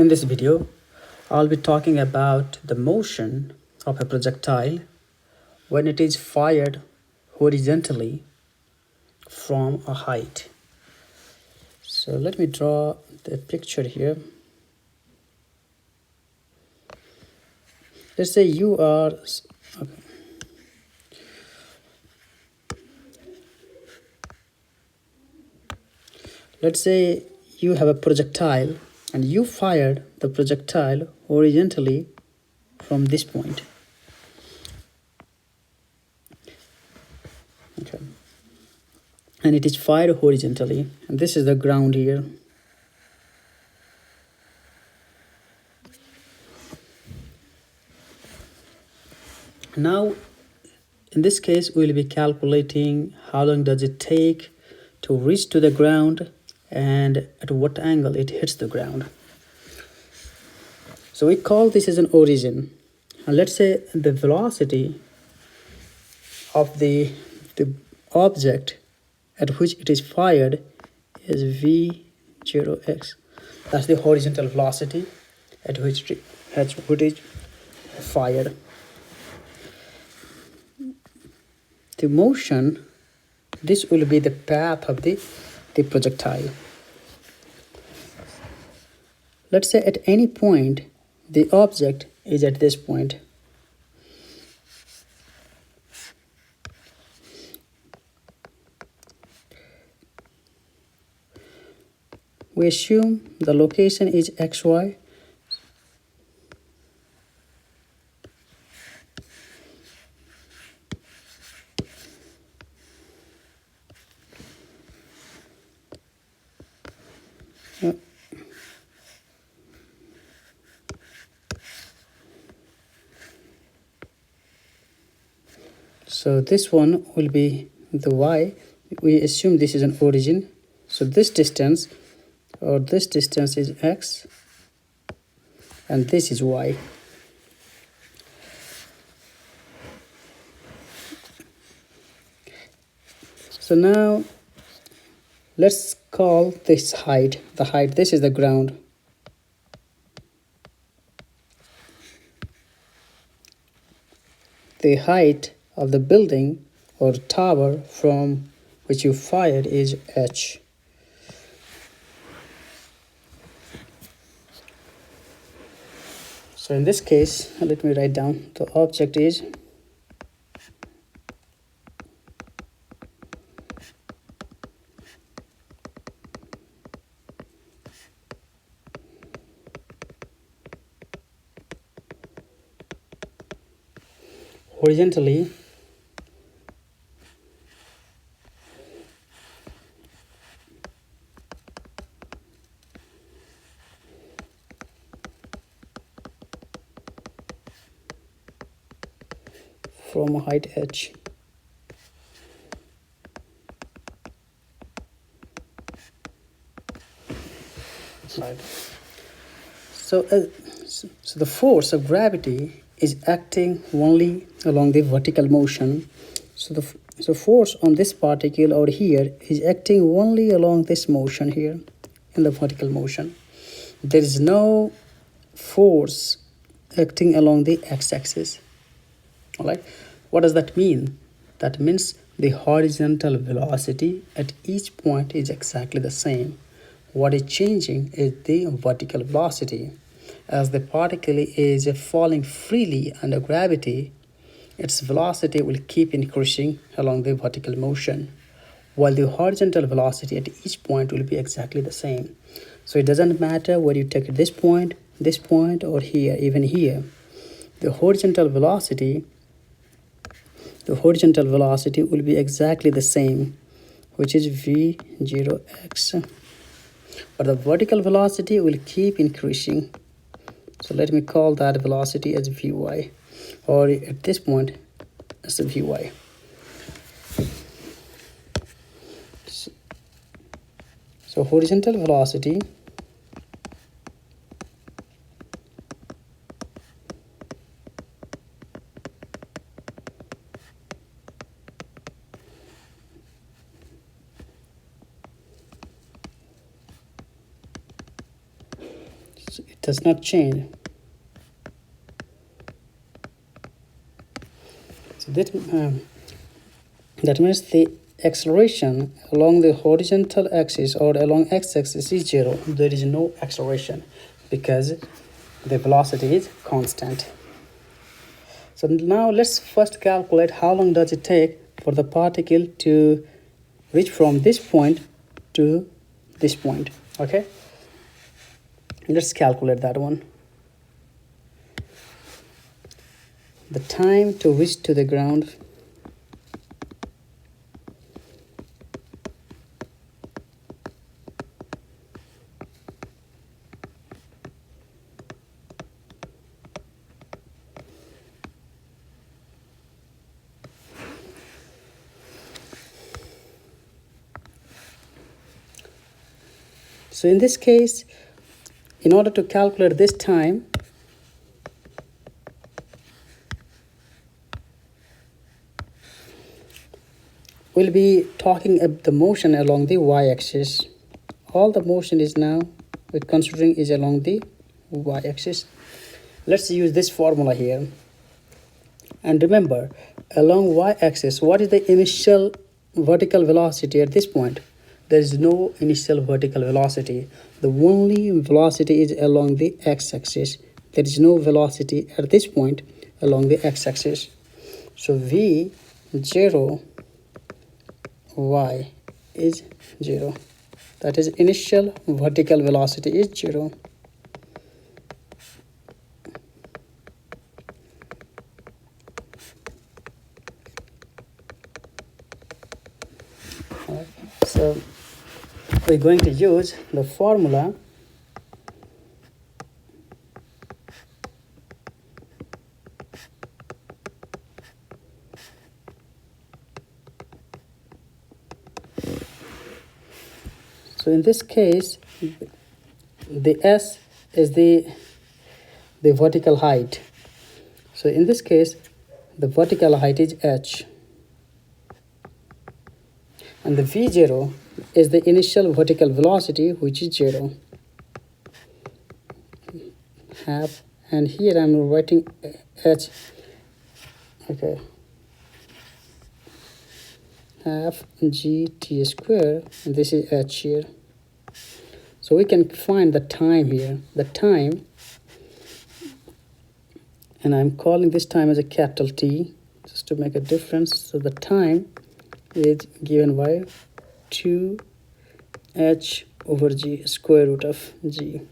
In this video, I'll be talking about the motion of a projectile when it is fired horizontally from a height. So let me draw the picture here. Let's say you are let's say you have a projectile and you fired the projectile horizontally from this point. Okay. And it is fired horizontally, and this is the ground here. Now, in this case, we'll be calculating how long does it take to reach to the ground and at what angle it hits the ground. So we call this as an origin. And let's say the velocity of the object at which it is fired is v0x. That's the horizontal velocity at which it is fired. The motion, this will be the path of the projectile. Let's say at any point the object is at this point. We assume the location is xy. So this one will be the y. We assume this is an origin. So this distance is x and this is y. So now let's call this height the height. This is the ground. The height of the building or tower from which you fired is h. So in this case, let me write down the object is horizontally from a height h. Right. So the force of gravity is acting only along the vertical motion. So force on this particle over here is acting only along this motion here in the vertical motion. There is no force acting along the x-axis. All right. What does that mean? That means the horizontal velocity at each point is exactly the same. What is changing is the vertical velocity. As the particle is falling freely under gravity, its velocity will keep increasing along the vertical motion, while the horizontal velocity at each point will be exactly the same. So it doesn't matter whether you take it this point, or here, even here. The horizontal velocity will be exactly the same, which is v0x. But the vertical velocity will keep increasing. So let me call that velocity as vy, or at this point as vy. So horizontal velocity So it does not change. So that means the acceleration along the horizontal axis or along x-axis is 0. There is no acceleration because the velocity is constant. So now let's first calculate how long does it take for the particle to reach from this point to this point. Okay, let's calculate that one. The time to reach to the ground So in this case, in order to calculate this time, we'll be talking about the motion along the y-axis. All the motion is now we're considering is along the y-axis. Let's use this formula here. And remember, along y-axis, what is the initial vertical velocity at this point? There is no initial vertical velocity. The only velocity is along the x-axis. There is no velocity at this point along the x-axis. So v0 y is 0. That is initial vertical velocity is 0. So we're going to use the formula so in this case the s is the vertical height. So in this case the vertical height is h, and the v0 is the initial vertical velocity, which is 0 half, and here I'm writing h, okay, half gt square, and this is h here. So we can find the time here, the time, and I'm calling this time as a capital T just to make a difference. So the time is given by 2h over g, square root of g.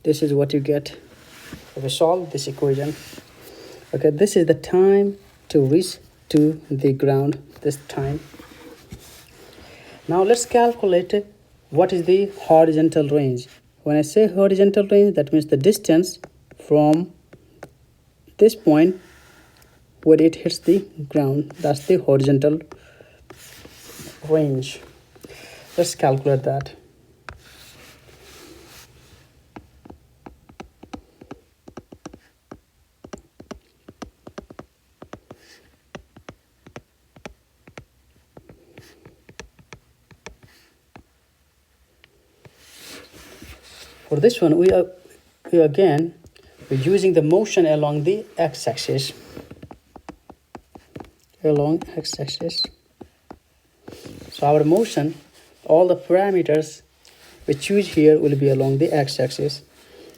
This is what you get if you solve this equation. Okay, this is the time to reach to the ground, this time. Now let's calculate what is the horizontal range. When I say horizontal range, that means the distance from this point where it hits the ground. That's the horizontal range. Let's calculate that. For this one, we're using the motion along the x-axis. Along x-axis. So our motion, all the parameters we choose here will be along the x-axis.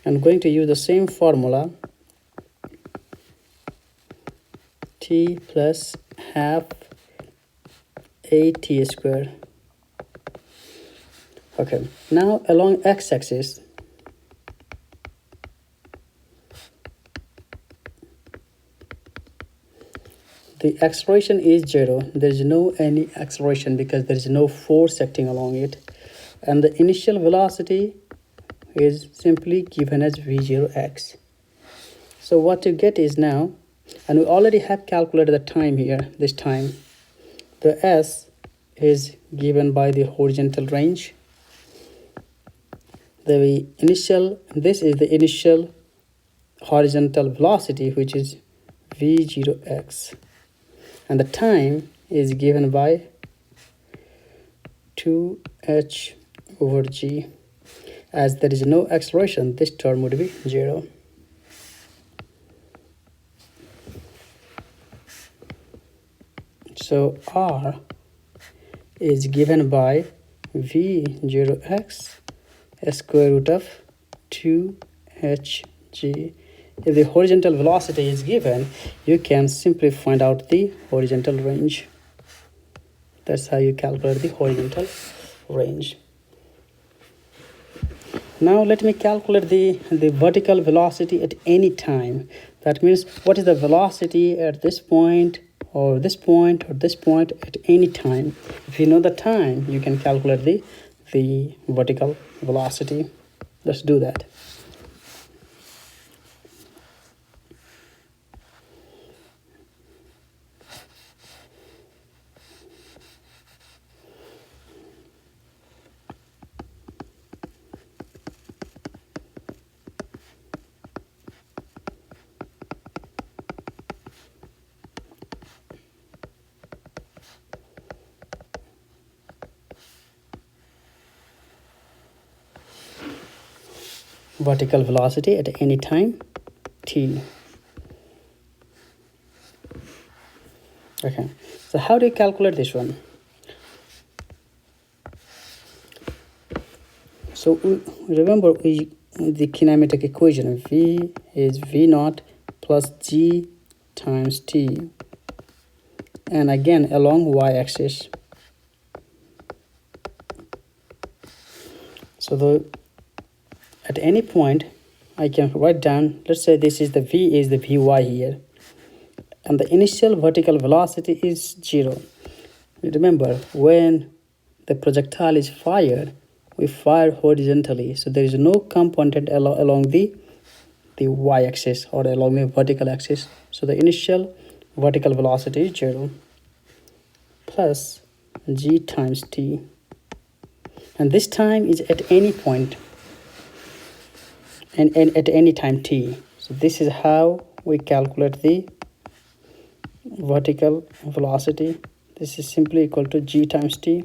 I'm going to use the same formula, t plus half at square. Okay, now along x-axis, the acceleration is 0. There is no any acceleration because there is no force acting along it. And the initial velocity is simply given as v0x. So what you get is now, and we already have calculated the time here, this time. The s is given by the horizontal range. This is the initial horizontal velocity, which is v0x. And the time is given by 2h over g. as there is no acceleration, this term would be 0. So r is given by v0x square root of 2hg. If the horizontal velocity is given, you can simply find out the horizontal range. That's how you calculate the horizontal range. Now let me calculate the vertical velocity at any time. That means what is the velocity at this point or this point or this point at any time. If you know the time, you can calculate the vertical velocity. Let's do that. Vertical velocity at any time t. Okay, so how do you calculate this one? So remember the kinematic equation. V is v naught plus g times t, and again along y-axis. So at any point I can write down, let's say this is the v is the vy here, and the initial vertical velocity is 0. Remember, when the projectile is fired, we fire horizontally, so there is no component along the y-axis or along the vertical axis. So the initial vertical velocity is 0 plus g times t, and this time is at any point and at any time t. So this is how we calculate the vertical velocity. This is simply equal to g times t.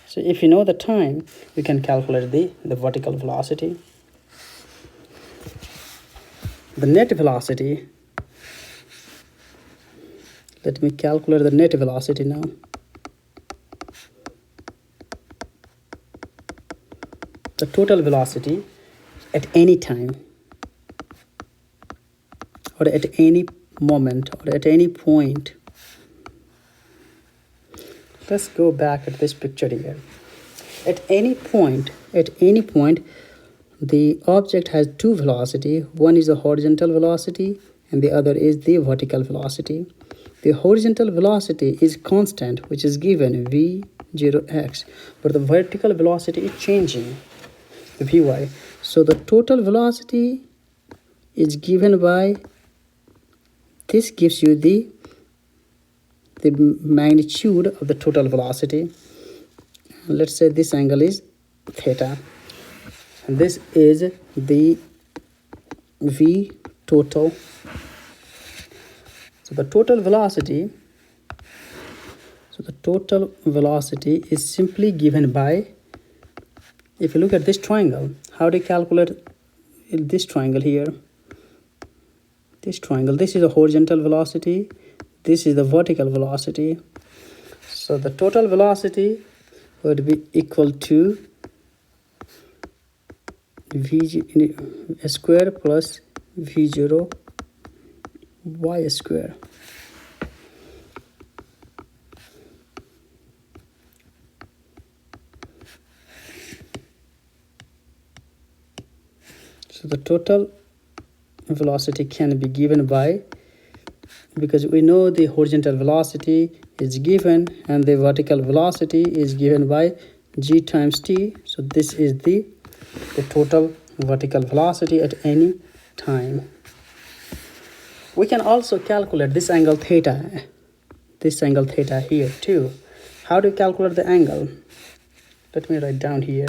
So if you know the time, you can calculate the vertical velocity. The net velocity, let me calculate the net velocity now. The total velocity at any time or at any moment or at any point. Let's go back at this picture here. At any point, the object has two velocity. One is the horizontal velocity and the other is the vertical velocity. The horizontal velocity is constant, which is given v0x, but the vertical velocity is changing, the vy. So the total velocity is given by, this gives you the magnitude of the total velocity. Let's say this angle is theta, and this is the v total. So the total velocity is simply given by, if you look at this triangle, how do you calculate this triangle here? This triangle, this is the horizontal velocity, this is the vertical velocity. So the total velocity would be equal to v square plus v0 y square. So the total velocity can be given by, because we know the horizontal velocity is given and the vertical velocity is given by g times t. So this is the total vertical velocity at any time. We can also calculate this angle theta here too. How do you calculate the angle? Let me write down here.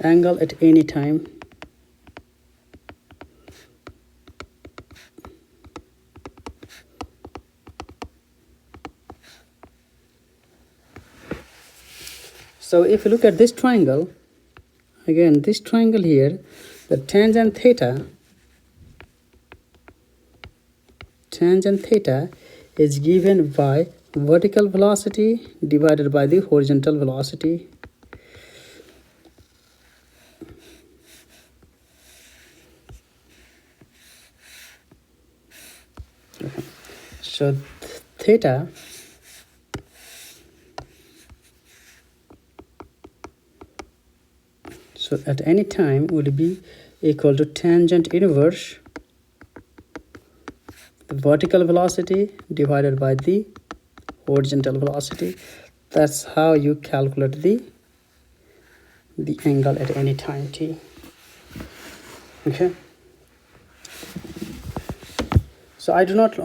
Angle at any time. So if you look at this triangle, again this triangle here, the tangent theta is given by vertical velocity divided by the horizontal velocity. So theta at any time would be equal to tangent inverse the vertical velocity divided by the horizontal velocity. That's how you calculate the angle at any time t. Okay, so I do not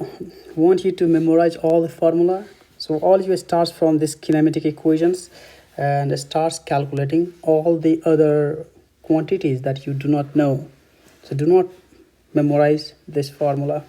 want you to memorize all the formula, so all you starts from this kinematic equations and starts calculating all the other quantities that you do not know. So do not memorize this formula.